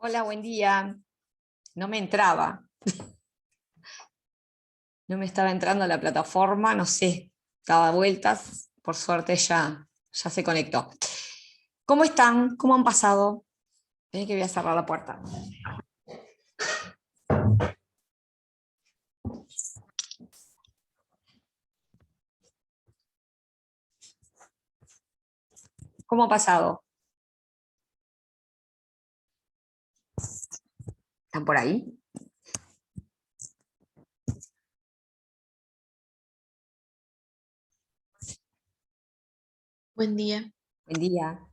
Hola, buen día. No me entraba, no me estaba entrando a la plataforma, no sé, daba vueltas, por suerte ya se conectó. ¿Cómo están? ¿Cómo han pasado? Ven que voy a cerrar la puerta. ¿Cómo ha pasado? ¿Están por ahí? Buen día. Buen día.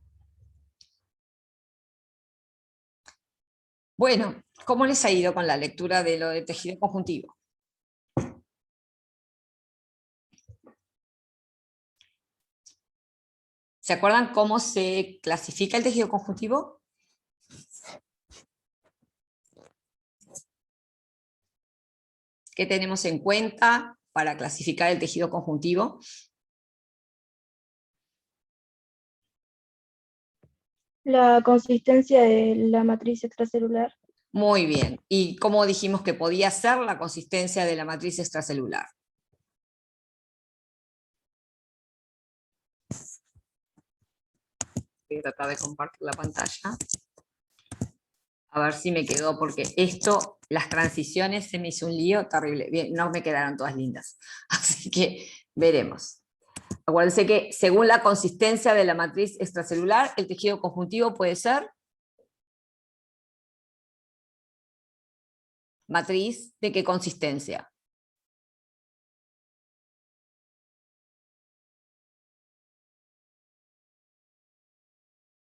Bueno, ¿cómo les ha ido con la lectura de lo de tejido conjuntivo? ¿Se acuerdan cómo se clasifica el tejido conjuntivo? ¿Qué tenemos en cuenta para clasificar el tejido conjuntivo? La consistencia de la matriz extracelular. Muy bien. ¿Y cómo dijimos que podía ser la consistencia de la matriz extracelular? Voy a tratar de compartir la pantalla. A ver si me quedó, porque esto, las transiciones se me hizo un lío terrible. Bien, no me quedaron todas lindas. Así que veremos. Acuérdense que según la consistencia de la matriz extracelular, el tejido conjuntivo puede ser matriz de qué consistencia.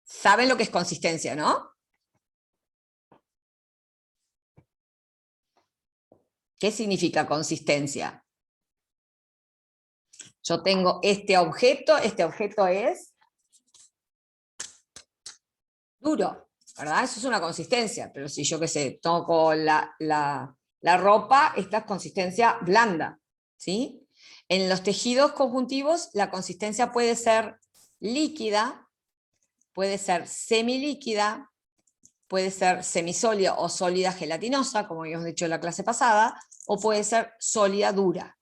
¿Saben lo que es consistencia, no? ¿Qué significa consistencia? Yo tengo este objeto es duro, ¿verdad? Eso es una consistencia, pero si yo qué sé, toco la ropa, esta es consistencia blanda, ¿sí? En los tejidos conjuntivos la consistencia puede ser líquida, puede ser semilíquida, puede ser semisólida o sólida gelatinosa, como habíamos dicho en la clase pasada, o puede ser sólida dura,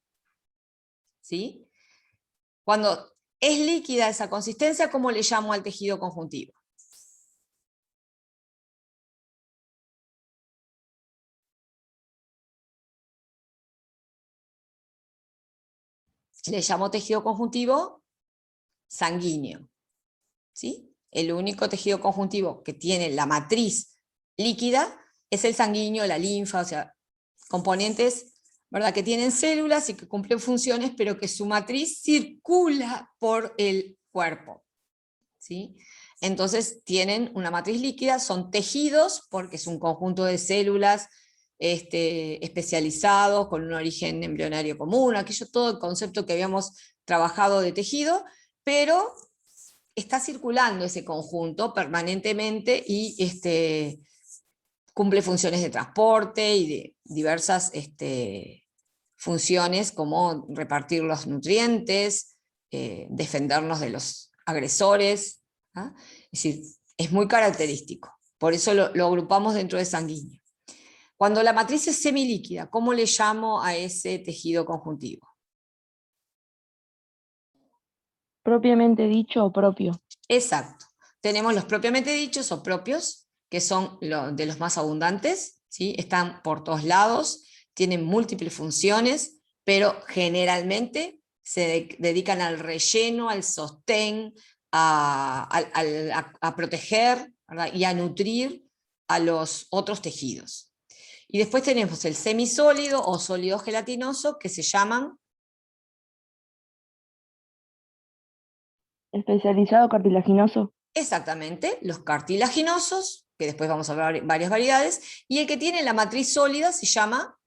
¿sí? Cuando es líquida esa consistencia, ¿cómo le llamo al tejido conjuntivo? Le llamo tejido conjuntivo sanguíneo, ¿sí? El único tejido conjuntivo que tiene la matriz líquida es el sanguíneo, la linfa, o sea, componentes, ¿verdad?, que tienen células y que cumplen funciones, pero que su matriz circula por el cuerpo, ¿sí? Entonces tienen una matriz líquida, son tejidos porque es un conjunto de células especializados con un origen embrionario común, aquello todo el concepto que habíamos trabajado de tejido, pero está circulando ese conjunto permanentemente y cumple funciones de transporte y de diversas funciones como repartir los nutrientes, defendernos de los agresores, ¿ah? Es decir, es muy característico, por eso lo agrupamos dentro de sanguíneo. Cuando la matriz es semilíquida, ¿cómo le llamo a ese tejido conjuntivo? Propiamente dicho o propio. Exacto. Tenemos los propiamente dichos o propios, que son de los más abundantes, ¿sí? Están por todos lados, tienen múltiples funciones, pero generalmente se dedican al relleno, al sostén, a proteger, ¿verdad?, y a nutrir a los otros tejidos. Y después tenemos el semisólido o sólido gelatinoso, que se llaman Especializado cartilaginoso. exactamente los cartilaginosos, que después vamos a ver varias variedades, y el que tiene la matriz sólida se llama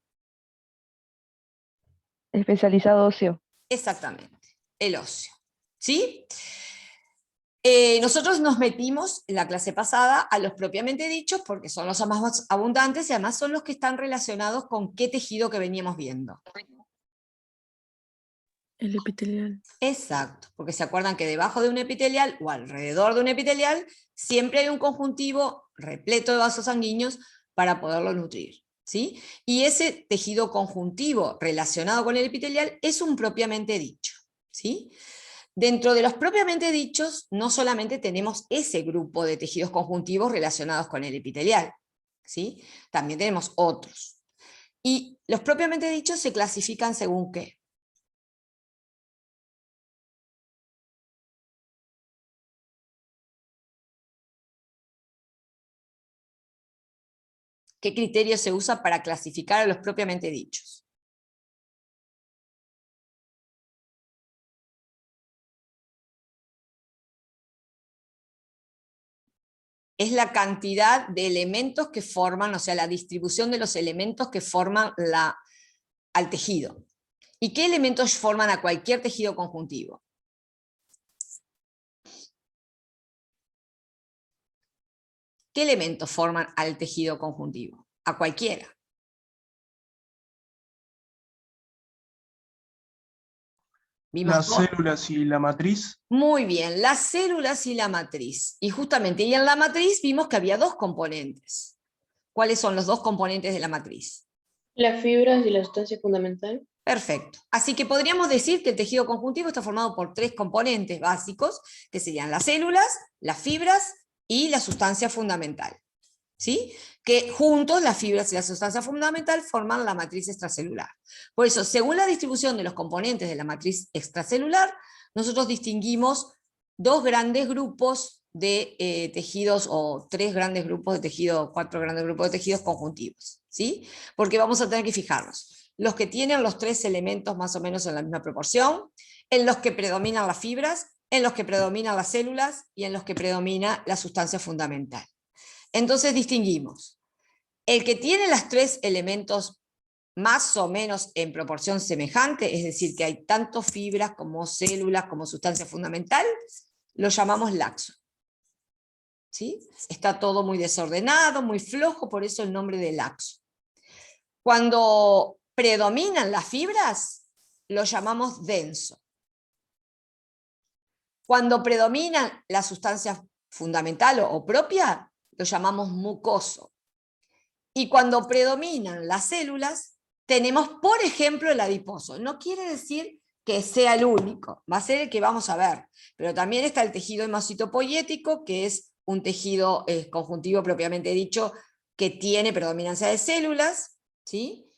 Especializado óseo. exactamente el óseo, ¿sí? Nosotros nos metimos en la clase pasada a los propiamente dichos porque son los más abundantes y además son los que están relacionados con qué tejido que veníamos viendo. El epitelial. Exacto, porque se acuerdan que debajo de un epitelial o alrededor de un epitelial siempre hay un conjuntivo repleto de vasos sanguíneos para poderlo nutrir, ¿sí? Y ese tejido conjuntivo relacionado con el epitelial es un propiamente dicho, ¿sí? Dentro de los propiamente dichos, no solamente tenemos ese grupo de tejidos conjuntivos relacionados con el epitelial, ¿sí? También tenemos otros. Y los propiamente dichos se clasifican según qué. ¿Qué criterio se usa para clasificar a los propiamente dichos? Es la cantidad de elementos que forman, o sea, la distribución de los elementos que forman al tejido. ¿Y qué elementos forman a cualquier tejido conjuntivo? ¿Qué elementos forman al tejido conjuntivo? A cualquiera. Las células y la matriz. Muy bien, las células y la matriz. Y justamente, y en la matriz vimos que había dos componentes. ¿Cuáles son los dos componentes de la matriz? Las fibras y la sustancia fundamental. Perfecto. Así que podríamos decir que el tejido conjuntivo está formado por tres componentes básicos, que serían las células, las fibras y la sustancia fundamental. ¿Sí? Que juntos las fibras y la sustancia fundamental forman la matriz extracelular. Por eso, según la distribución de los componentes de la matriz extracelular, nosotros distinguimos dos grandes grupos de tejidos, o tres grandes grupos de tejidos, cuatro grandes grupos de tejidos conjuntivos, ¿sí? Porque vamos a tener que fijarnos, los que tienen los tres elementos más o menos en la misma proporción, en los que predominan las fibras, en los que predominan las células y en los que predomina la sustancia fundamental. Entonces distinguimos el que tiene los tres elementos más o menos en proporción semejante, es decir, que hay tanto fibras como células como sustancia fundamental, lo llamamos laxo. ¿Sí? Está todo muy desordenado, muy flojo, por eso el nombre de laxo. Cuando predominan las fibras, lo llamamos denso. Cuando predomina la sustancia fundamental o propia, lo llamamos mucoso. Y cuando predominan las células, tenemos, por ejemplo, el adiposo. No quiere decir que sea el único, va a ser el que vamos a ver. Pero también está el tejido hemocitopoiético, que es un tejido conjuntivo propiamente dicho, que tiene predominancia de células, ¿sí?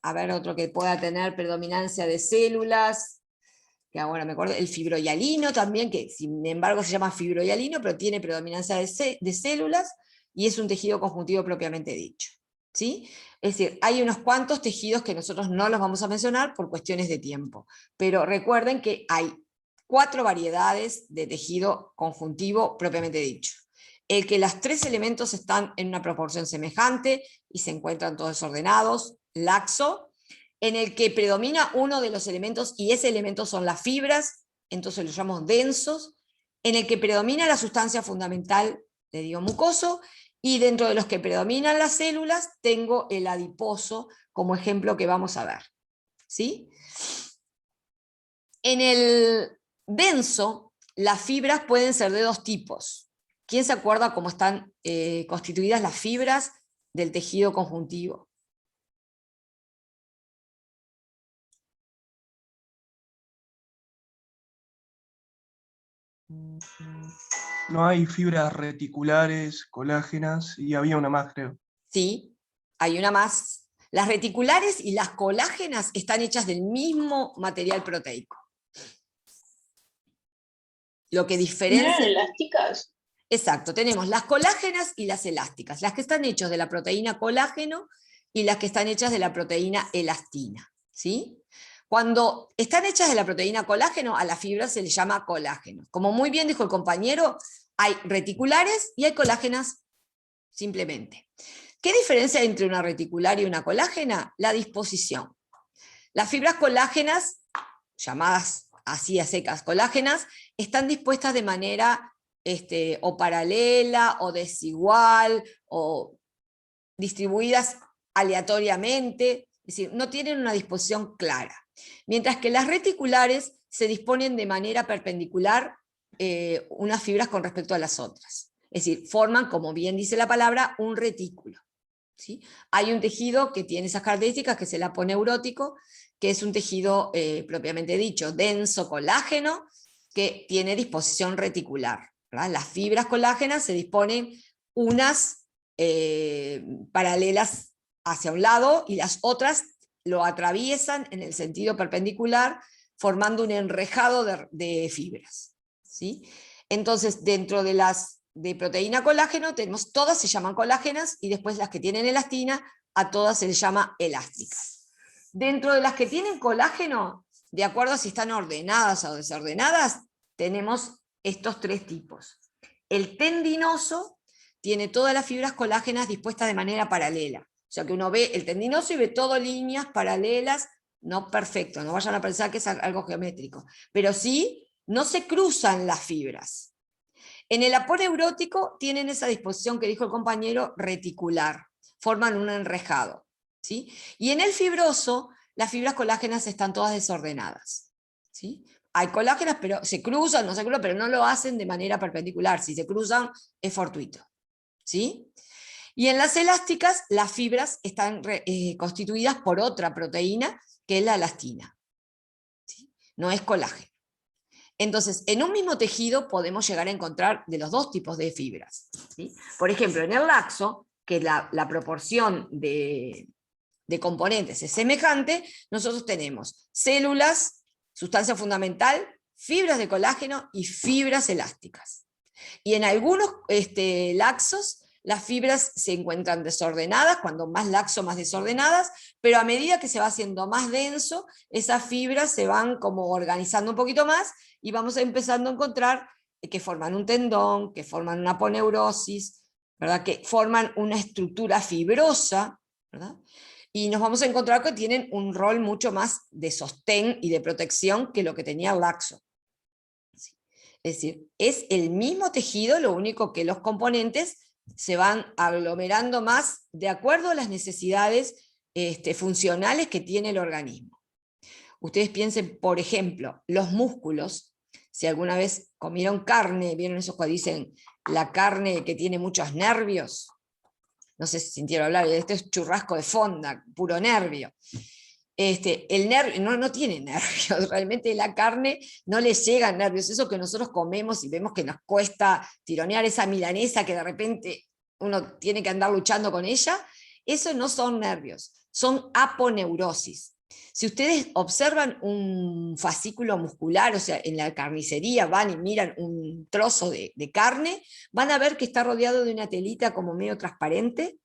A ver, otro que pueda tener predominancia de células, que ahora me acuerdo, el fibrohialino también, que sin embargo se llama fibrohialino, pero tiene predominancia de células, y es un tejido conjuntivo propiamente dicho, ¿sí? Es decir, hay unos cuantos tejidos que nosotros no los vamos a mencionar por cuestiones de tiempo, pero recuerden que hay 4 variedades de tejido conjuntivo propiamente dicho. El que los tres elementos están en una proporción semejante y se encuentran todos desordenados, laxo. En el que predomina uno de los elementos, y ese elemento son las fibras, entonces los llamamos densos. En el que predomina la sustancia fundamental, le digo mucoso, y dentro de los que predominan las células, tengo el adiposo como ejemplo que vamos a ver. ¿Sí? En el denso, las fibras pueden ser de dos tipos. ¿Quién se acuerda cómo están constituidas las fibras del tejido conjuntivo? No hay fibras reticulares, colágenas, y había una más, creo. Sí, hay una más. Las reticulares y las colágenas están hechas del mismo material proteico. Lo que ¿No diferencia... eran elásticas? Exacto, tenemos las colágenas y las elásticas, las que están hechas de la proteína colágeno y las que están hechas de la proteína elastina, ¿sí? Cuando están hechas de la proteína colágeno, a la fibra se le llama colágeno. Como muy bien dijo el compañero, hay reticulares y hay colágenas simplemente. ¿Qué diferencia hay entre una reticular y una colágena? La disposición. Las fibras colágenas, llamadas así a secas colágenas, están dispuestas de manera o paralela, o desigual, o distribuidas aleatoriamente, es decir, no tienen una disposición clara. Mientras que las reticulares se disponen de manera perpendicular unas fibras con respecto a las otras. Es decir, forman, como bien dice la palabra, un retículo. ¿Sí? Hay un tejido que tiene esas características, que es el aponeurótico, que es un tejido propiamente dicho, denso colágeno, que tiene disposición reticular, ¿verdad? Las fibras colágenas se disponen unas paralelas hacia un lado y las otras lo atraviesan en el sentido perpendicular, formando un enrejado de fibras. ¿Sí? Entonces, dentro de las de proteína colágeno, tenemos todas se llaman colágenas, y después las que tienen elastina, a todas se les llama elásticas. Dentro de las que tienen colágeno, de acuerdo a si están ordenadas o desordenadas, tenemos estos tres tipos. El tendinoso tiene todas las fibras colágenas dispuestas de manera paralela. O sea que uno ve el tendinoso y ve todo líneas paralelas, no perfecto, no vayan a pensar que es algo geométrico, pero sí no se cruzan las fibras. En el aponeurótico tienen esa disposición que dijo el compañero reticular, forman un enrejado. ¿Sí? Y en el fibroso, las fibras colágenas están todas desordenadas. ¿Sí? Hay colágenas, pero se cruzan, no se cruzan, pero no lo hacen de manera perpendicular. Si se cruzan, es fortuito. ¿Sí? Y en las elásticas, las fibras están constituidas por otra proteína, que es la elastina. ¿Sí? No es colágeno. Entonces, en un mismo tejido podemos llegar a encontrar de los dos tipos de fibras. ¿Sí? Por ejemplo, en el laxo, que la proporción de componentes es semejante, nosotros tenemos células, sustancia fundamental, fibras de colágeno y fibras elásticas. Y en algunos laxos, las fibras se encuentran desordenadas, cuando más laxo, más desordenadas, pero a medida que se va haciendo más denso, esas fibras se van como organizando un poquito más, y vamos empezando a encontrar que forman un tendón, que forman una aponeurosis, ¿verdad? Que forman una estructura fibrosa, ¿verdad? Y nos vamos a encontrar que tienen un rol mucho más de sostén y de protección que lo que tenía el laxo. Es decir, es el mismo tejido, lo único que los componentes se van aglomerando más de acuerdo a las necesidades funcionales que tiene el organismo. Ustedes piensen, por ejemplo, los músculos. Si alguna vez comieron carne, ¿vieron esos que dicen la carne que tiene muchos nervios? No sé si sintieron hablar, este es churrasco de fonda, puro nervio. El nervio no tiene nervios, realmente la carne no le llegan nervios. Eso que nosotros comemos y vemos que nos cuesta tironear esa milanesa que de repente uno tiene que andar luchando con ella, eso no son nervios, son aponeurosis. Si ustedes observan un fascículo muscular, o sea, en la carnicería van y miran un trozo de carne, van a ver que está rodeado de una telita como medio transparente,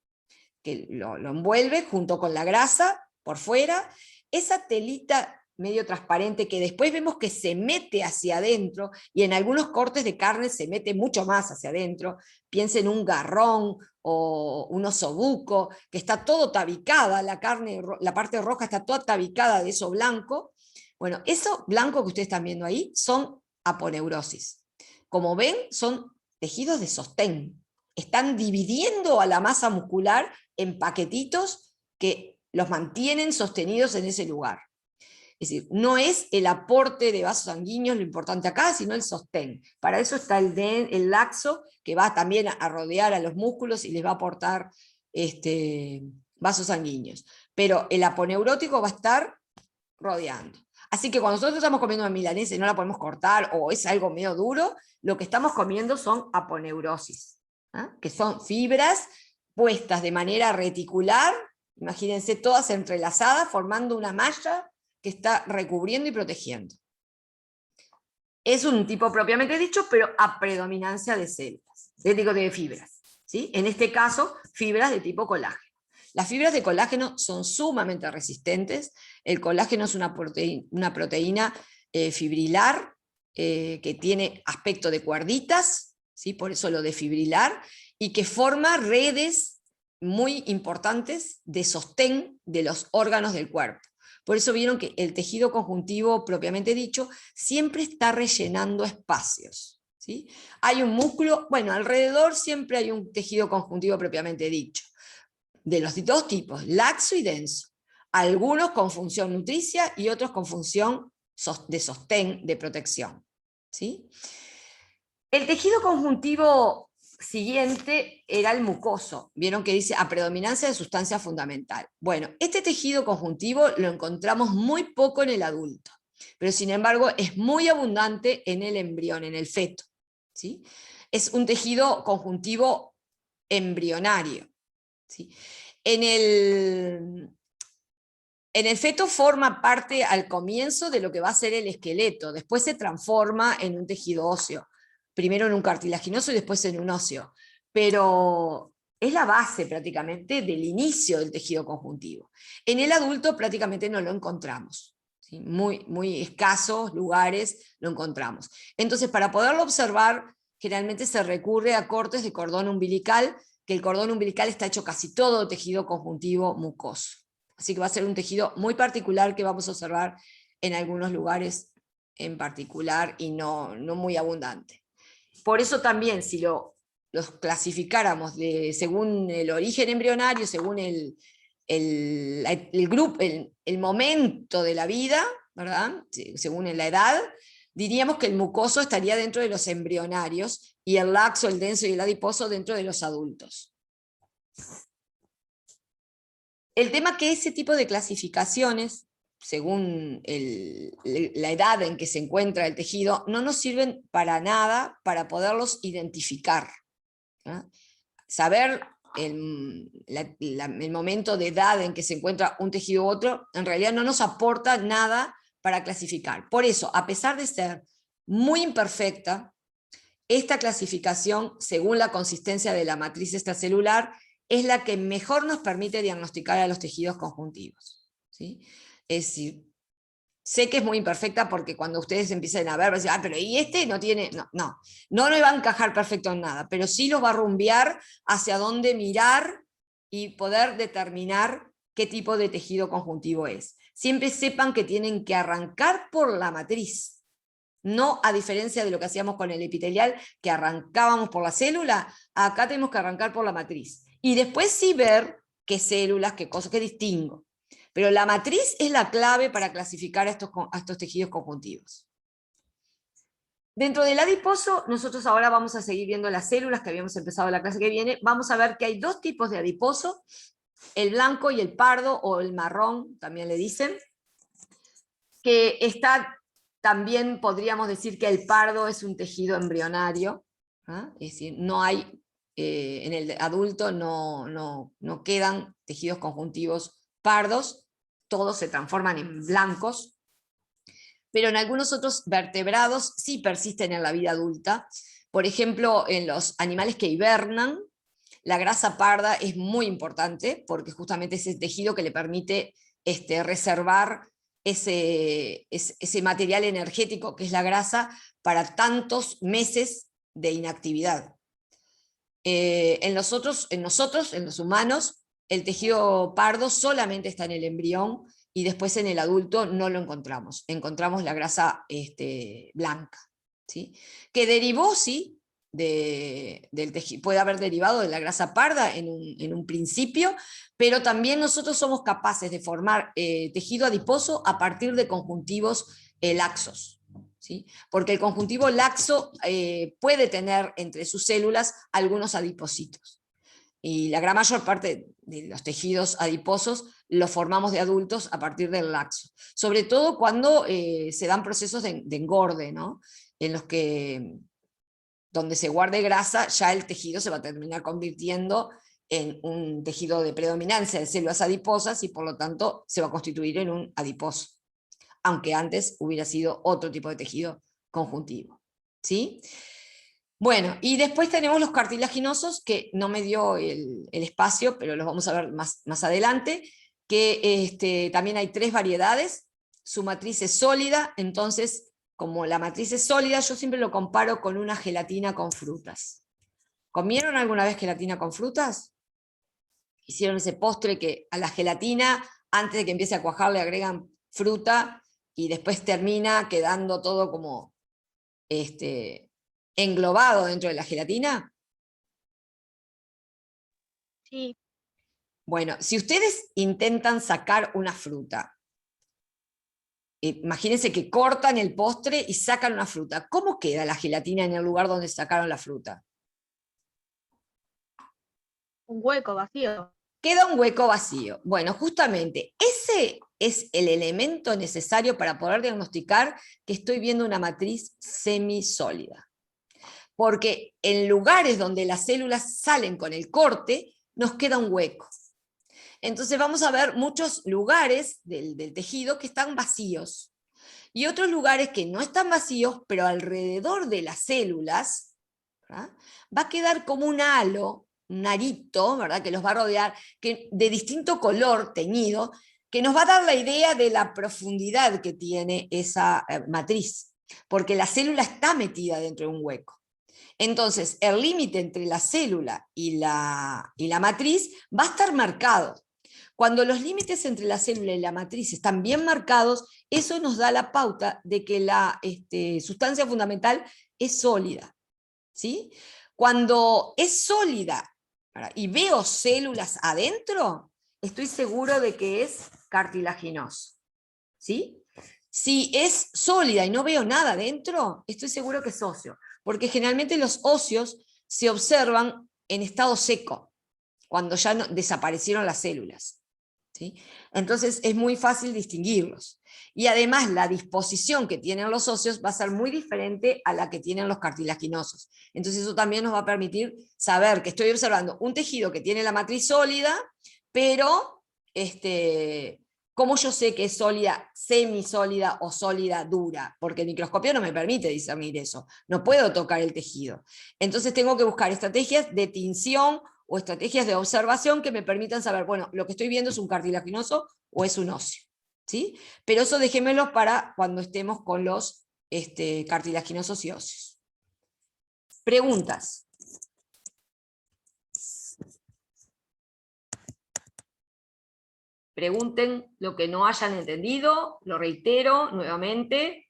que lo envuelve junto con la grasa por fuera. Esa telita medio transparente que después vemos que se mete hacia adentro, y en algunos cortes de carne se mete mucho más hacia adentro. Piensen en un garrón o un osobuco, que está todo tabicada, la carne, la parte roja está toda tabicada de eso blanco. Bueno, eso blanco que ustedes están viendo ahí son aponeurosis. Como ven, son tejidos de sostén. Están dividiendo a la masa muscular en paquetitos que los mantienen sostenidos en ese lugar. Es decir, no es el aporte de vasos sanguíneos lo importante acá, sino el sostén. Para eso está el laxo, que va también a rodear a los músculos y les va a aportar vasos sanguíneos. Pero el aponeurótico va a estar rodeando. Así que cuando nosotros estamos comiendo una milanesa y no la podemos cortar, o es algo medio duro, lo que estamos comiendo son aponeurosis, ¿eh? Que son fibras puestas de manera reticular, imagínense todas entrelazadas, formando una malla que está recubriendo y protegiendo. Es un tipo propiamente dicho, pero a predominancia de células, de fibras, ¿sí? En este caso, fibras de tipo colágeno. Las fibras de colágeno son sumamente resistentes. El colágeno es una proteína fibrilar que tiene aspecto de cuerditas, ¿sí? Por eso lo de fibrilar, y que forma redes muy importantes de sostén de los órganos del cuerpo. Por eso vieron que el tejido conjuntivo propiamente dicho siempre está rellenando espacios, ¿sí? Hay un músculo, bueno, alrededor siempre hay un tejido conjuntivo propiamente dicho, de los dos tipos, laxo y denso. Algunos con función nutricia y otros con función de sostén, de protección, ¿sí? El tejido conjuntivo siguiente era el mucoso. Vieron que dice a predominancia de sustancia fundamental. Bueno, este tejido conjuntivo lo encontramos muy poco en el adulto, pero sin embargo es muy abundante en el embrión, en el feto, ¿sí? Es un tejido conjuntivo embrionario, ¿sí? En el feto forma parte al comienzo de lo que va a ser el esqueleto, después se transforma en un tejido óseo, primero en un cartilaginoso y después en un óseo, pero es la base prácticamente del inicio del tejido conjuntivo. En el adulto prácticamente no lo encontramos, ¿sí? Muy escasos lugares lo encontramos. Entonces, para poderlo observar, generalmente se recurre a cortes de cordón umbilical, que el cordón umbilical está hecho casi todo tejido conjuntivo mucoso. Así que va a ser un tejido muy particular que vamos a observar en algunos lugares en particular y no muy abundante. Por eso también, si los clasificáramos según el origen embrionario, según el grupo, el momento de la vida, ¿verdad? Según la edad, diríamos que el mucoso estaría dentro de los embrionarios y el laxo, el denso y el adiposo dentro de los adultos. El tema que ese tipo de clasificaciones, según la edad en que se encuentra el tejido, no nos sirven para nada para poderlos identificar, ¿no? Saber el momento de edad en que se encuentra un tejido u otro, en realidad no nos aporta nada para clasificar. Por eso, a pesar de ser muy imperfecta, esta clasificación, según la consistencia de la matriz extracelular, es la que mejor nos permite diagnosticar a los tejidos conjuntivos, ¿sí? Es decir, sé que es muy imperfecta porque cuando ustedes empiecen a ver, van a decir, pero ¿y este no tiene? No le va a encajar perfecto en nada, pero sí los va a rumbear hacia dónde mirar y poder determinar qué tipo de tejido conjuntivo es. Siempre sepan que tienen que arrancar por la matriz. No a diferencia de lo que hacíamos con el epitelial, que arrancábamos por la célula, acá tenemos que arrancar por la matriz. Y después sí ver qué células, qué cosas, qué distingo. Pero la matriz es la clave para clasificar a estos tejidos conjuntivos. Dentro del adiposo, nosotros ahora vamos a seguir viendo las células que habíamos empezado la clase que viene. Vamos a ver que hay dos tipos de adiposo, el blanco y el pardo, o el marrón, también le dicen, que está... También podríamos decir que el pardo es un tejido embrionario, ¿eh? Es decir, no hay, en el adulto no quedan tejidos conjuntivos pardos, todos se transforman en blancos, pero en algunos otros vertebrados sí persisten en la vida adulta. Por ejemplo, en los animales que hibernan, la grasa parda es muy importante, porque justamente es ese tejido que le permite reservar ese material energético que es la grasa para tantos meses de inactividad. En nosotros, en los humanos, el tejido pardo solamente está en el embrión y después en el adulto no lo encontramos. Encontramos la grasa blanca, ¿sí? Que derivó, sí, del tejido, puede haber derivado de la grasa parda en un principio, pero también nosotros somos capaces de formar tejido adiposo a partir de conjuntivos laxos, ¿sí? Porque el conjuntivo laxo puede tener entre sus células algunos adipocitos. Y la gran mayor parte de los tejidos adiposos los formamos de adultos a partir del laxo. Sobre todo cuando se dan procesos de engorde, ¿no? En los que donde se guarde grasa, ya el tejido se va a terminar convirtiendo en un tejido de predominancia de células adiposas y por lo tanto se va a constituir en un adiposo, aunque antes hubiera sido otro tipo de tejido conjuntivo, ¿sí? Bueno, y después tenemos los cartilaginosos, que no me dio el espacio, pero los vamos a ver más adelante, que también hay 3 variedades, su matriz es sólida, entonces como la matriz es sólida, yo siempre lo comparo con una gelatina con frutas. ¿Comieron alguna vez gelatina con frutas? Hicieron ese postre que a la gelatina, antes de que empiece a cuajar, le agregan fruta y después termina quedando todo como englobado dentro de la gelatina. Sí. Bueno, si ustedes intentan sacar una fruta, imagínense que cortan el postre y sacan una fruta. ¿Cómo queda la gelatina en el lugar donde sacaron la fruta? Un hueco vacío. Queda un hueco vacío. Bueno, justamente ese es el elemento necesario para poder diagnosticar que estoy viendo una matriz semisólida. Porque en lugares donde las células salen con el corte, nos queda un hueco. Entonces vamos a ver muchos lugares del tejido que están vacíos. Y otros lugares que no están vacíos, pero alrededor de las células, ¿verdad?, va a quedar como un halo, un arito, ¿verdad?, que los va a rodear, de distinto color teñido, que nos va a dar la idea de la profundidad que tiene esa matriz, porque la célula está metida dentro de un hueco. Entonces, el límite entre la célula y la matriz va a estar marcado. Cuando los límites entre la célula y la matriz están bien marcados, eso nos da la pauta de que la sustancia fundamental es sólida, ¿sí? Cuando es sólida, ¿verdad?, y veo células adentro, estoy seguro de que es cartilaginoso, ¿sí? Si es sólida y no veo nada adentro, estoy seguro que es óseo, porque generalmente los óseos se observan en estado seco, cuando ya desaparecieron las células, ¿sí? Entonces es muy fácil distinguirlos. Y además la disposición que tienen los óseos va a ser muy diferente a la que tienen los cartilaginosos. Entonces eso también nos va a permitir saber que estoy observando un tejido que tiene la matriz sólida, pero ¿cómo yo sé que es sólida, semisólida o sólida dura? Porque el microscopio no me permite discernir eso. No puedo tocar el tejido. Entonces tengo que buscar estrategias de tinción o estrategias de observación que me permitan saber, bueno, lo que estoy viendo es un cartilaginoso o es un óseo, ¿sí? Pero eso dejémoslo para cuando estemos con los cartilaginosos y óseos. Preguntas. Pregunten lo que no hayan entendido, lo reitero nuevamente.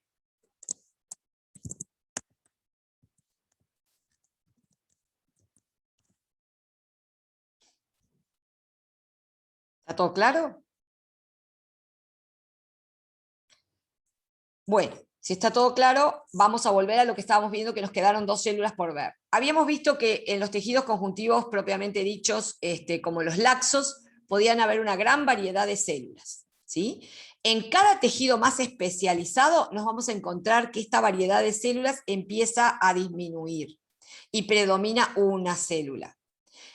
¿Está todo claro? Bueno, si está todo claro, vamos a volver a lo que estábamos viendo, que nos quedaron dos células por ver. Habíamos visto que en los tejidos conjuntivos propiamente dichos, como los laxos, podían haber una gran variedad de células, ¿sí? En cada tejido más especializado nos vamos a encontrar que esta variedad de células empieza a disminuir y predomina una célula.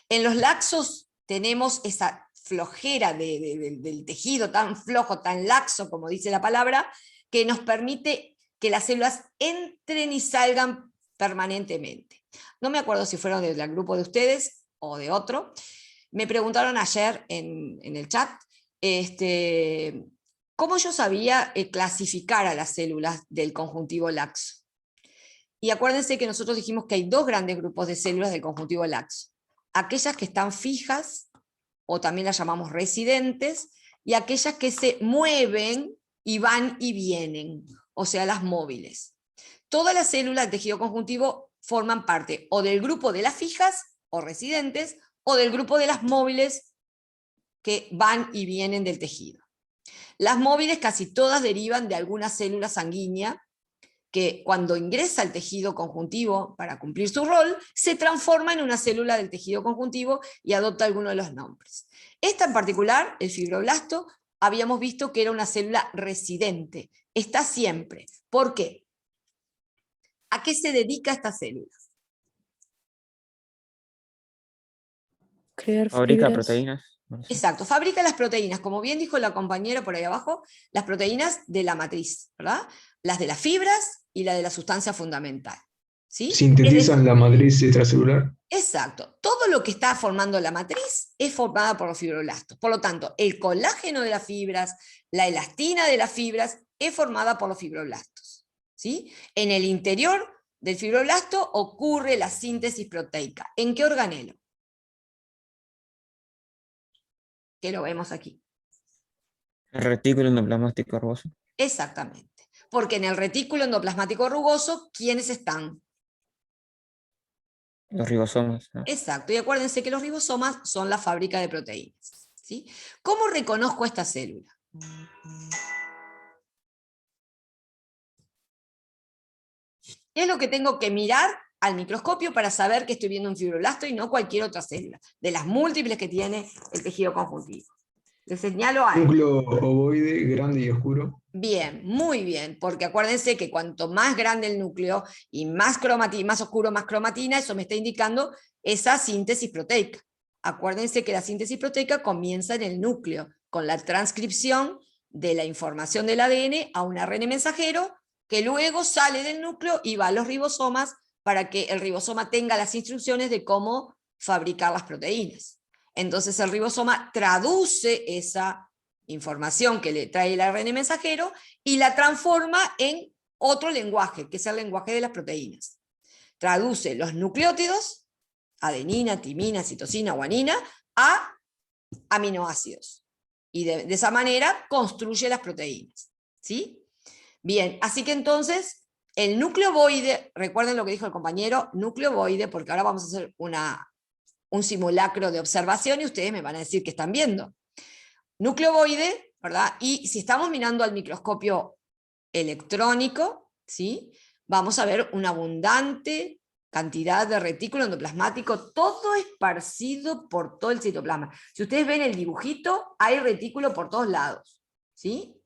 En los laxos tenemos esa flojera del tejido tan flojo, tan laxo, como dice la palabra, que nos permite que las células entren y salgan permanentemente. No me acuerdo si fueron del grupo de ustedes o de otro. Me preguntaron ayer en el chat cómo yo sabía clasificar a las células del conjuntivo laxo. Y acuérdense que nosotros dijimos que hay dos grandes grupos de células del conjuntivo laxo. Aquellas que están fijas, o también las llamamos residentes, y aquellas que se mueven y van y vienen, o sea, las móviles. Todas las células del tejido conjuntivo forman parte o del grupo de las fijas o residentes, o del grupo de las móviles que van y vienen del tejido. Las móviles casi todas derivan de alguna célula sanguínea que cuando ingresa al tejido conjuntivo para cumplir su rol, se transforma en una célula del tejido conjuntivo y adopta alguno de los nombres. Esta en particular, el fibroblasto, habíamos visto que era una célula residente. Está siempre. ¿Por qué? ¿A qué se dedica esta célula? Crear Fabrica fibras. proteínas. No sé. Exacto, fabrica las proteínas, como bien dijo la compañera por ahí abajo, las proteínas de la matriz, ¿verdad? Las de las fibras y la de la sustancia fundamental, ¿sí? Sintetizan la matriz extracelular. Exacto, todo lo que está formando la matriz es formada por los fibroblastos. Por lo tanto, el colágeno de las fibras, la elastina de las fibras, es formada por los fibroblastos, ¿sí? En el interior del fibroblasto ocurre la síntesis proteica. ¿En qué organelo? Que lo vemos aquí. El retículo endoplasmático rugoso. Exactamente, porque en el retículo endoplasmático rugoso, ¿quiénes están? Los ribosomas, ¿no? Exacto, y acuérdense que los ribosomas son la fábrica de proteínas, ¿sí? ¿Cómo reconozco esta célula? ¿Qué es lo que tengo que mirar al microscopio para saber que estoy viendo un fibroblasto y no cualquier otra célula, de las múltiples que tiene el tejido conjuntivo. Les señalo algo. Núcleo ovoide, grande y oscuro. Bien, muy bien, porque acuérdense que cuanto más grande el núcleo y más oscuro, más cromatina, eso me está indicando esa síntesis proteica. Acuérdense que la síntesis proteica comienza en el núcleo, con la transcripción de la información del ADN a un ARN mensajero, que luego sale del núcleo y va a los ribosomas para que el ribosoma tenga las instrucciones de cómo fabricar las proteínas. Entonces el ribosoma traduce esa información que le trae el ARN mensajero y la transforma en otro lenguaje, que es el lenguaje de las proteínas. Traduce los nucleótidos, adenina, timina, citosina, guanina, a aminoácidos. Y de esa manera construye las proteínas. ¿Sí? Bien, así que entonces el núcleo ovoide, recuerden lo que dijo el compañero, núcleo ovoide, porque ahora vamos a hacer un simulacro de observación y ustedes me van a decir que están viendo. Núcleo ovoide, ¿verdad? Y si estamos mirando al microscopio electrónico, ¿sí? Vamos a ver una abundante cantidad de retículo endoplasmático, todo esparcido por todo el citoplasma. Si ustedes ven el dibujito, hay retículo por todos lados, ¿sí?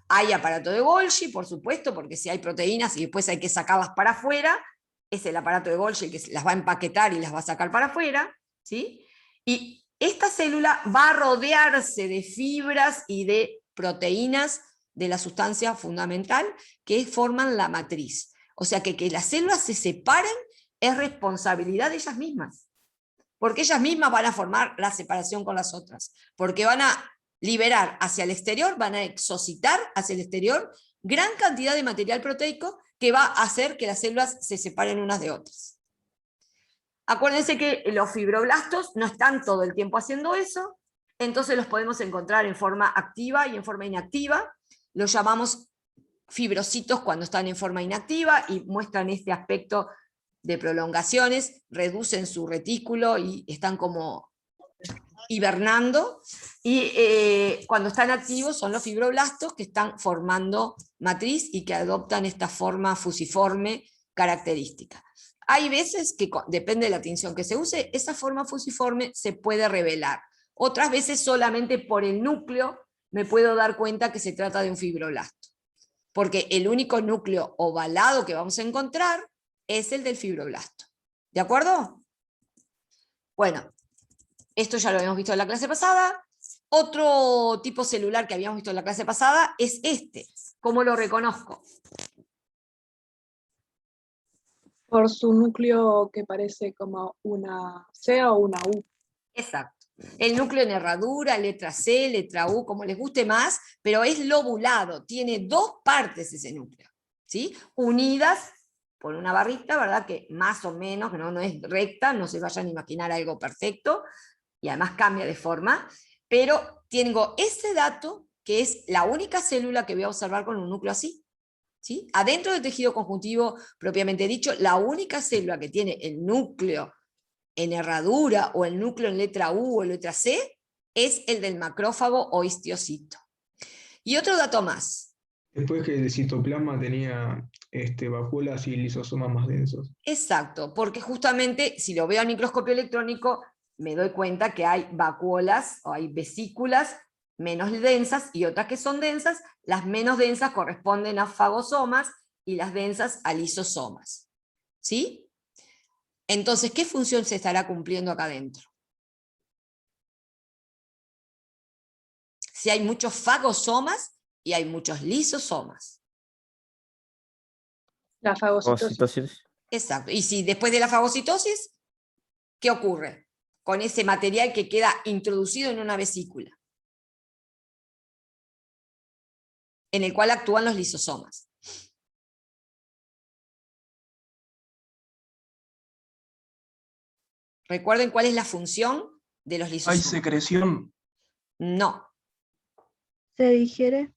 Hay aparato de Golgi, por supuesto, porque si hay proteínas y después hay que sacarlas para afuera, es el aparato de Golgi que las va a empaquetar y las va a sacar para afuera, ¿sí? Y esta célula va a rodearse de fibras y de proteínas de la sustancia fundamental que forman la matriz. O sea que las células se separen es responsabilidad de ellas mismas, porque ellas mismas van a formar la separación con las otras, porque van a liberar hacia el exterior, van a exocitar hacia el exterior gran cantidad de material proteico que va a hacer que las células se separen unas de otras. Acuérdense que los fibroblastos no están todo el tiempo haciendo eso, entonces los podemos encontrar en forma activa y en forma inactiva. Los llamamos fibrocitos cuando están en forma inactiva y muestran este aspecto de prolongaciones, reducen su retículo y están como hibernando, y cuando están activos son los fibroblastos que están formando matriz y que adoptan esta forma fusiforme característica. Hay veces que, depende de la tinción que se use, esa forma fusiforme se puede revelar. Otras veces solamente por el núcleo me puedo dar cuenta que se trata de un fibroblasto, porque el único núcleo ovalado que vamos a encontrar es el del fibroblasto. ¿De acuerdo? Bueno, esto ya lo habíamos visto en la clase pasada. Otro tipo celular que habíamos visto en la clase pasada es este. ¿Cómo lo reconozco? Por su núcleo que parece como una C o una U. Exacto. El núcleo en herradura, letra C, letra U, como les guste más, pero es lobulado, tiene dos partes ese núcleo, ¿sí? Unidas por una barrita, ¿verdad? Que más o menos, que no es recta, no se vayan a imaginar algo perfecto, y además cambia de forma, pero tengo ese dato que es la única célula que voy a observar con un núcleo así, ¿sí? Adentro del tejido conjuntivo propiamente dicho, la única célula que tiene el núcleo en herradura o el núcleo en letra U o letra C es el del macrófago o histiocito. Y otro dato más. Después que el citoplasma tenía vacuolas y lisosomas más densos. Exacto, porque justamente si lo veo al microscopio electrónico me doy cuenta que hay vacuolas o hay vesículas menos densas y otras que son densas. Las menos densas corresponden a fagosomas y las densas a lisosomas. ¿Sí? Entonces, ¿qué función se estará cumpliendo acá adentro? Si hay muchos fagosomas y hay muchos lisosomas. La fagocitosis. Fagocitosis. Exacto. Y si después de la fagocitosis, ¿qué ocurre con ese material que queda introducido en una vesícula? En el cual actúan los lisosomas. ¿Recuerden cuál es la función de los ¿Hay lisosomas? secreción? No, ¿Se digiere?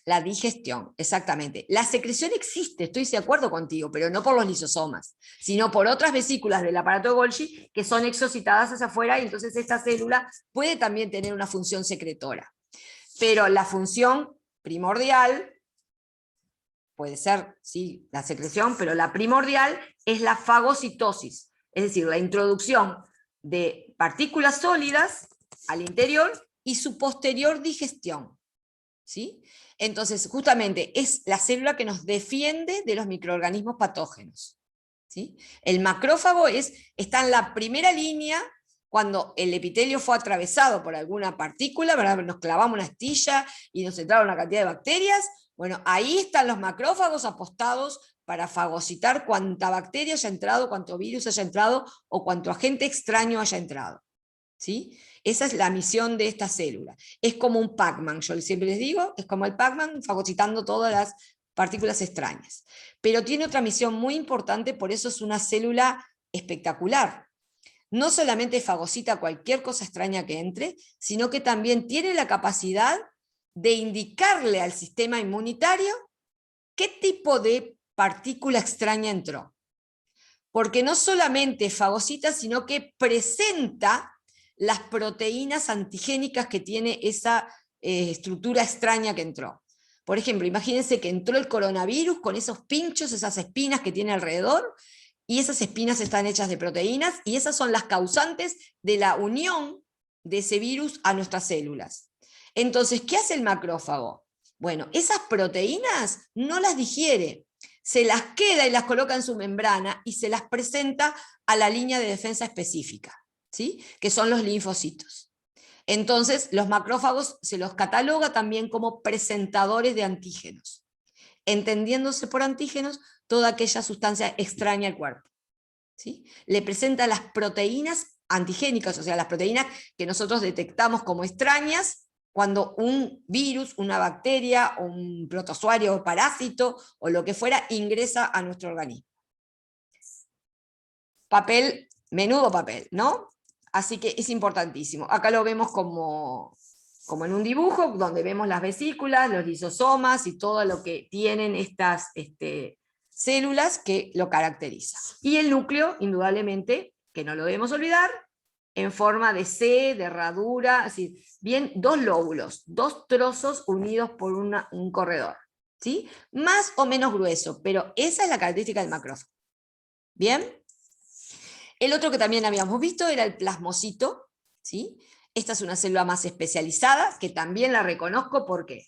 la digestión, exactamente. La secreción existe, estoy de acuerdo contigo, pero no por los lisosomas, sino por otras vesículas del aparato de Golgi que son exocitadas hacia afuera, y entonces esta célula puede también tener una función secretora. Pero la función primordial puede ser, sí, la secreción, pero la primordial es la fagocitosis, es decir, la introducción de partículas sólidas al interior y su posterior digestión. ¿Sí? Entonces, justamente es la célula que nos defiende de los microorganismos patógenos. ¿Sí? El macrófago está en la primera línea cuando el epitelio fue atravesado por alguna partícula, ¿verdad? Nos clavamos una astilla y nos entraron una cantidad de bacterias. Bueno, ahí están los macrófagos apostados para fagocitar cuánta bacteria haya entrado, cuánto virus haya entrado o cuánto agente extraño haya entrado. ¿Sí? Esa es la misión de esta célula. Es como un Pac-Man, yo siempre les digo, es como el Pac-Man fagocitando todas las partículas extrañas. Pero tiene otra misión muy importante, por eso es una célula espectacular. No solamente fagocita cualquier cosa extraña que entre, sino que también tiene la capacidad de indicarle al sistema inmunitario qué tipo de partícula extraña entró. Porque no solamente fagocita, sino que presenta las proteínas antigénicas que tiene esa estructura extraña que entró. Por ejemplo, imagínense que entró el coronavirus con esos pinchos, esas espinas que tiene alrededor, y esas espinas están hechas de proteínas, y esas son las causantes de la unión de ese virus a nuestras células. Entonces, ¿qué hace el macrófago? Bueno, esas proteínas no las digiere, se las queda y las coloca en su membrana y se las presenta a la línea de defensa específica, ¿sí? Que son los linfocitos. Entonces, los macrófagos se los cataloga también como presentadores de antígenos, entendiéndose por antígenos toda aquella sustancia extraña al cuerpo. ¿Sí? Le presenta las proteínas antigénicas, o sea, las proteínas que nosotros detectamos como extrañas cuando un virus, una bacteria, un protozoario o parásito o lo que fuera ingresa a nuestro organismo. Papel, menudo papel, ¿no? Así que es importantísimo. Acá lo vemos como en un dibujo, donde vemos las vesículas, los lisosomas y todo lo que tienen estas células que lo caracterizan. Y el núcleo, indudablemente, que no lo debemos olvidar, en forma de C, de herradura, así, bien, dos lóbulos, dos trozos unidos por un corredor, ¿sí? Más o menos grueso, pero esa es la característica del macrófago. ¿Bien? El otro que también habíamos visto era el plasmocito, ¿sí? Esta es una célula más especializada, que también la reconozco porque...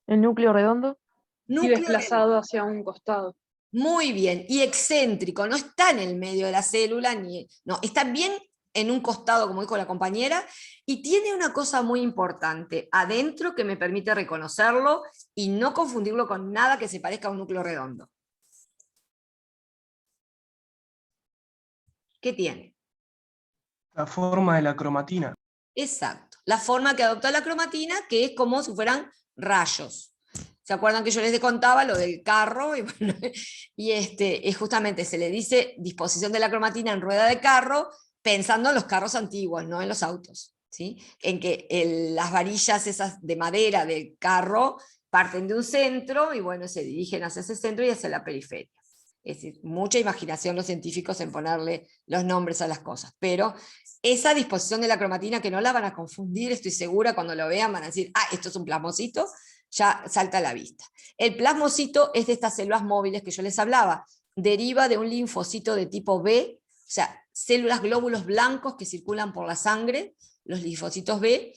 ¿El núcleo redondo? Y desplazado hacia un costado. Muy bien, y excéntrico, no está en el medio de la célula, no, está bien en un costado, como dijo la compañera, y tiene una cosa muy importante adentro que me permite reconocerlo y no confundirlo con nada que se parezca a un núcleo redondo. ¿Qué tiene? La forma de la cromatina. Exacto, la forma que adopta la cromatina, que es como si fueran rayos. ¿Se acuerdan que yo les contaba lo del carro? Y, bueno, es justamente, se le dice disposición de la cromatina en rueda de carro, pensando en los carros antiguos, no en los autos, ¿sí? En que las varillas esas de madera del carro parten de un centro y bueno, se dirigen hacia ese centro y hacia la periferia. Es decir, mucha imaginación los científicos en ponerle los nombres a las cosas, pero esa disposición de la cromatina, que no la van a confundir, estoy segura, cuando lo vean van a decir, ah, esto es un plasmocito, ya salta a la vista. El plasmocito es de estas células móviles que yo les hablaba, deriva de un linfocito de tipo B, o sea, células glóbulos blancos que circulan por la sangre, los linfocitos B,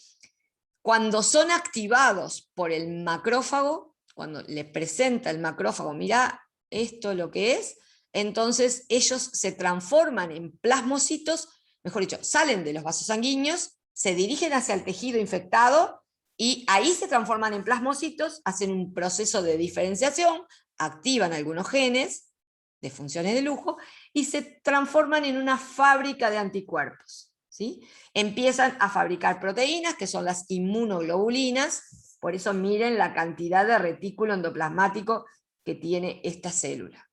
cuando son activados por el macrófago, cuando le presenta el macrófago, mirá esto lo que es, entonces ellos se transforman en plasmocitos, mejor dicho, salen de los vasos sanguíneos, se dirigen hacia el tejido infectado, y ahí se transforman en plasmocitos, hacen un proceso de diferenciación, activan algunos genes de funciones de lujo y se transforman en una fábrica de anticuerpos, ¿sí? Empiezan a fabricar proteínas, que son las inmunoglobulinas, por eso miren la cantidad de retículo endoplasmático que tiene esta célula,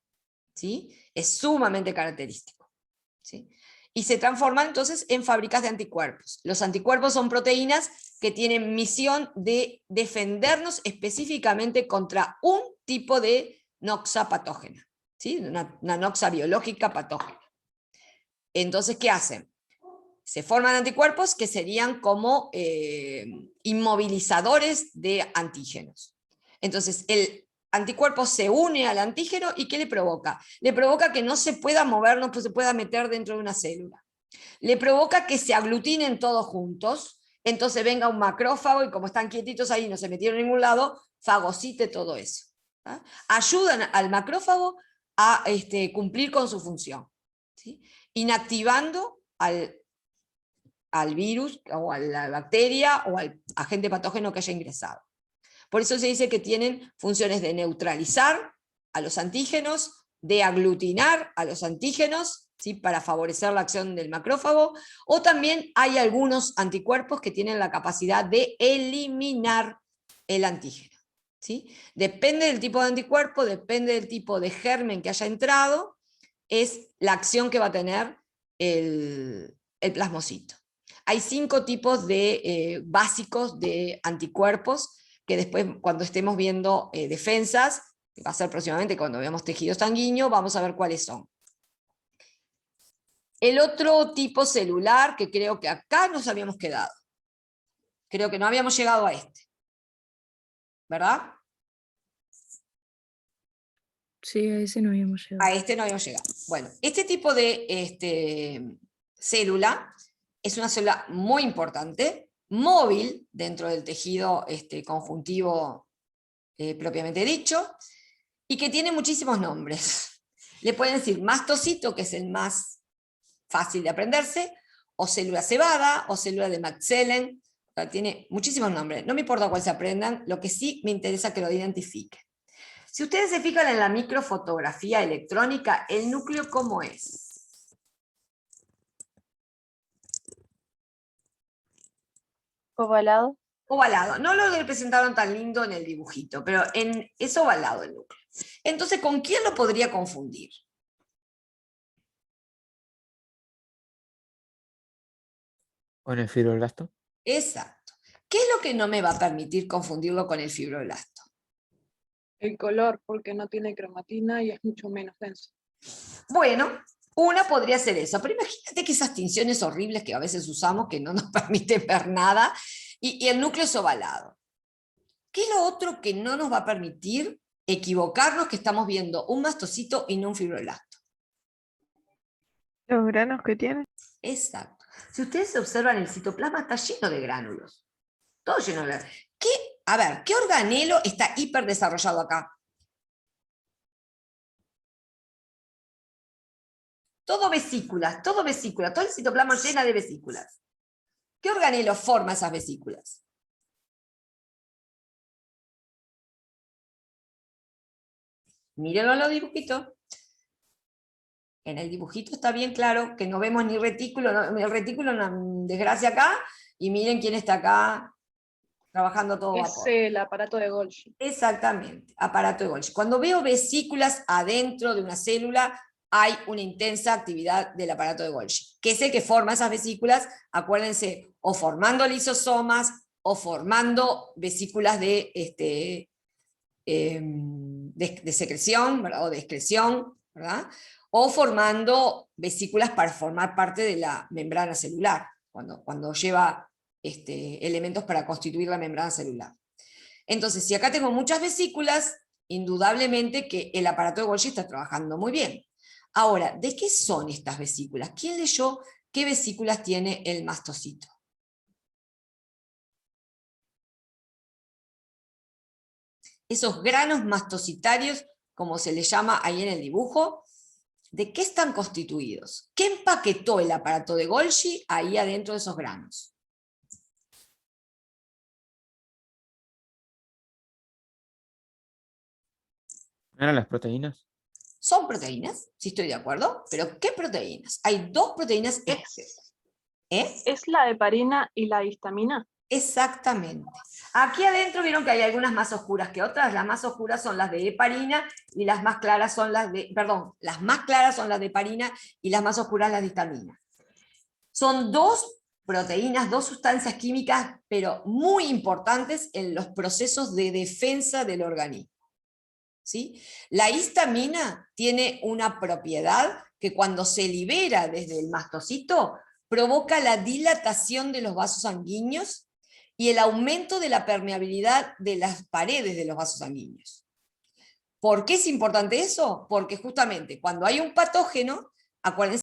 ¿sí? Es sumamente característico, ¿sí? Y se transforman entonces en fábricas de anticuerpos. Los anticuerpos son proteínas que tienen misión de defendernos específicamente contra un tipo de noxa patógena, ¿sí? Una noxa biológica patógena. Entonces, ¿qué hacen? Se forman anticuerpos que serían como inmovilizadores de antígenos. Entonces, el anticuerpo se une al antígeno y ¿qué le provoca? Le provoca que no se pueda mover, no se pueda meter dentro de una célula. Le provoca que se aglutinen todos juntos, entonces venga un macrófago y como están quietitos ahí, no se metieron en ningún lado, fagocite todo eso. ¿Ah? Ayudan al macrófago a cumplir con su función, ¿sí? Inactivando al virus o a la bacteria o al agente patógeno que haya ingresado. Por eso se dice que tienen funciones de neutralizar a los antígenos, de aglutinar a los antígenos, ¿sí? Para favorecer la acción del macrófago, o también hay algunos anticuerpos que tienen la capacidad de eliminar el antígeno, ¿sí? Depende del tipo de anticuerpo, depende del tipo de germen que haya entrado, es la acción que va a tener el plasmocito. Hay 5 tipos básicos de anticuerpos que después, cuando estemos viendo defensas, que va a ser próximamente cuando veamos tejido sanguíneo, vamos a ver cuáles son. El otro tipo celular, que creo que acá nos habíamos quedado. Creo que no habíamos llegado a este. ¿Verdad? Sí, a ese no habíamos llegado. A este no habíamos llegado. Bueno, este tipo de célula es una célula muy importante, móvil dentro del tejido conjuntivo propiamente dicho, y que tiene muchísimos nombres. Le pueden decir mastocito, que es el más fácil de aprenderse, o célula cebada, o célula de Maxellen, o sea, tiene muchísimos nombres. No me importa cuál se aprendan, lo que sí me interesa que lo identifiquen. Si ustedes se fijan en la microfotografía electrónica, ¿el núcleo cómo es? Ovalado. Ovalado. No lo representaron tan lindo en el dibujito, pero es ovalado el núcleo. Entonces, ¿con quién lo podría confundir? ¿Con el fibroblasto? Exacto. ¿Qué es lo que no me va a permitir confundirlo con el fibroblasto? El color, porque no tiene cromatina y es mucho menos denso. Bueno, una podría ser eso, pero imagínate que esas tinciones horribles que a veces usamos que no nos permiten ver nada, y el núcleo es ovalado. ¿Qué es lo otro que no nos va a permitir equivocarnos que estamos viendo un mastocito y no un fibroblasto? Los granos que tiene. Exacto. Si ustedes observan, el citoplasma está lleno de gránulos. Todo lleno de gránulos. ¿Qué organelo está hiperdesarrollado acá? Todo vesículas, todo el citoplasma llena de vesículas. ¿Qué organelo forma esas vesículas? Mírenlo en los dibujitos. En el dibujito está bien claro que no vemos ni retículo, el retículo es una desgracia acá, y miren quién está acá trabajando todo Es vapor. el aparato de Golgi. Exactamente, aparato de Golgi. Cuando veo vesículas adentro de una célula, hay una intensa actividad del aparato de Golgi, que es el que forma esas vesículas, acuérdense, o formando lisosomas, o formando vesículas de secreción, ¿verdad? O de excreción, ¿verdad? O formando vesículas para formar parte de la membrana celular, cuando lleva elementos para constituir la membrana celular. Entonces, si acá tengo muchas vesículas, indudablemente que el aparato de Golgi está trabajando muy bien. Ahora, ¿de qué son estas vesículas? ¿Quién leyó qué vesículas tiene el mastocito? Esos granos mastocitarios, como se les llama ahí en el dibujo, ¿de qué están constituidos? ¿Qué empaquetó el aparato de Golgi ahí adentro de esos granos? ¿Eran las proteínas? Son proteínas, sí estoy de acuerdo, pero ¿qué proteínas? Hay 2 proteínas. ¿Es la heparina y la histamina? Exactamente. Aquí adentro vieron que hay algunas más oscuras que otras. Las más oscuras son las de heparina y las más claras son las de, las más claras son las de heparina y las más oscuras las de histamina. Son 2 proteínas, 2 sustancias químicas, pero muy importantes en los procesos de defensa del organismo. ¿Sí? La histamina tiene una propiedad que cuando se libera desde el mastocito provoca la dilatación de los vasos sanguíneos y el aumento de la permeabilidad de las paredes de los vasos sanguíneos. ¿Por qué es importante eso? Porque justamente cuando hay un patógeno, acuérdense